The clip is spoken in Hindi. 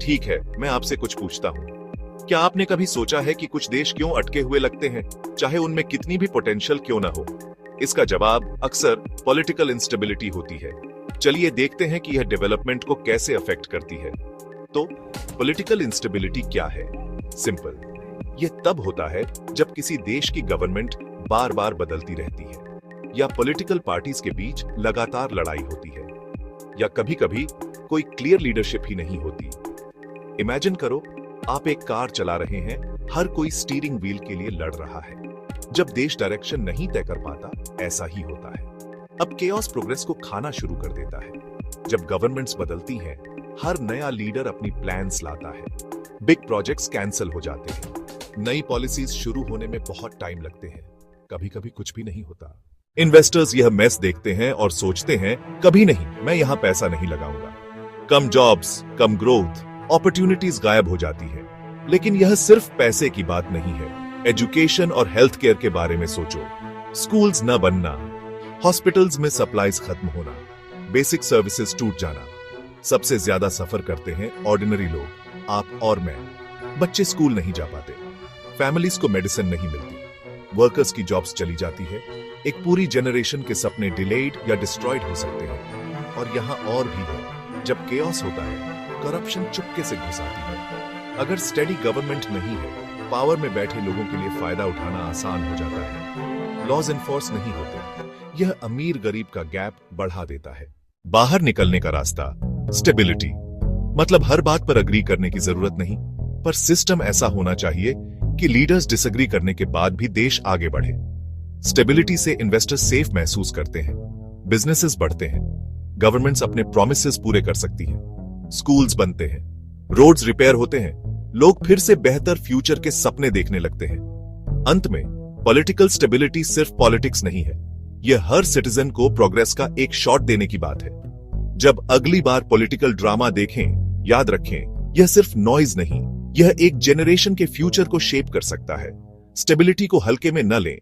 ठीक है, मैं आपसे कुछ पूछता हूँ। क्या आपने कभी सोचा है कि कुछ देश क्यों अटके हुए लगते हैं, चाहे उनमें कितनी भी पोटेंशियल क्यों ना हो? इसका जवाब अक्सर पॉलिटिकल इंस्टेबिलिटी होती है। चलिए देखते हैं कि यह डेवलपमेंट को कैसे अफेक्ट करती है। तो पॉलिटिकल इंस्टेबिलिटी क्या है? सिंपल, यह तब होता है जब किसी देश की गवर्नमेंट बार बार बदलती रहती है, या पॉलिटिकल पार्टीज के बीच लगातार लड़ाई होती है, या कभी कभी कोई क्लियर लीडरशिप ही नहीं होती। इमेजिन करो, आप एक कार चला रहे हैं, हर कोई स्टीयरिंग व्हील के लिए लड़ रहा है। जब देश डायरेक्शन नहीं तय कर पाता, ऐसा ही होता है। अब केओस प्रोग्रेस को खाना शुरू कर देता है। जब गवर्नमेंट्स बदलती हैं, हर नया लीडर अपनी प्लान्स लाता है, बिग प्रोजेक्ट्स कैंसिल हो जाते हैं, नई पॉलिसीज शुरू होने में बहुत टाइम लगते हैं, कभी कभी कुछ भी नहीं होता। इन्वेस्टर्स यह मेस देखते हैं और सोचते हैं, कभी नहीं, मैं यहां पैसा नहीं लगाऊंगा। कम जॉब्स, कम ग्रोथ, अपॉर्चुनिटीज गायब हो जाती है। लेकिन यह सिर्फ पैसे की बात नहीं है। एजुकेशन और हेल्थ केयर के बारे में सोचो। स्कूल्स न बनना, हॉस्पिटल्स में सप्लाईज खत्म होना, बेसिक सर्विसेज टूट जाना। सबसे ज्यादा सफर करते हैं ऑर्डिनरी लोग, आप और मैं। बच्चे स्कूल नहीं जा पाते, फैमिलीज को मेडिसिन नहीं मिलती, वर्कर्स की जॉब्स चली जाती है, एक पूरी जनरेशन के सपने डिलेड या डिस्ट्रॉयड हो सकते हैं। और यहां और भी है, जब केओस होता है, करप्शन चुपके से घुस आती है। अगर स्टेडी गवर्नमेंट नहीं है, पावर में बैठे लोगों के लिए फायदा उठाना आसान हो जाता है। लॉज एनफोर्स नहीं होते, यह अमीर गरीब का गैप बढ़ा देता है। बाहर निकलने का रास्ता, स्टेबिलिटी, मतलब हर बात पर अग्री करने की जरूरत नहीं, पर सिस्टम ऐसा होना चाहिए कि लीडर्स डिसएग्री करने के बाद भी देश आगे बढ़े। स्टेबिलिटी से इन्वेस्टर्स सेफ महसूस करते हैं, बिजनेसेस बढ़ते हैं, गवर्नमेंट्स अपने प्रोमिसेस पूरे कर सकती हैं, स्कूल्स बनते हैं, रोड्स रिपेयर होते हैं, लोग फिर से बेहतर फ्यूचर के सपने देखने लगते हैं। अंत में पॉलिटिकल स्टेबिलिटी सिर्फ पॉलिटिक्स नहीं है, यह हर सिटीजन को प्रोग्रेस का एक शॉट देने की बात है। जब अगली बार पॉलिटिकल ड्रामा देखें, याद रखें, यह सिर्फ नॉइज नहीं, यह एक जेनरेशन के फ्यूचर को शेप कर सकता है। स्टेबिलिटी को हल्के में न लें,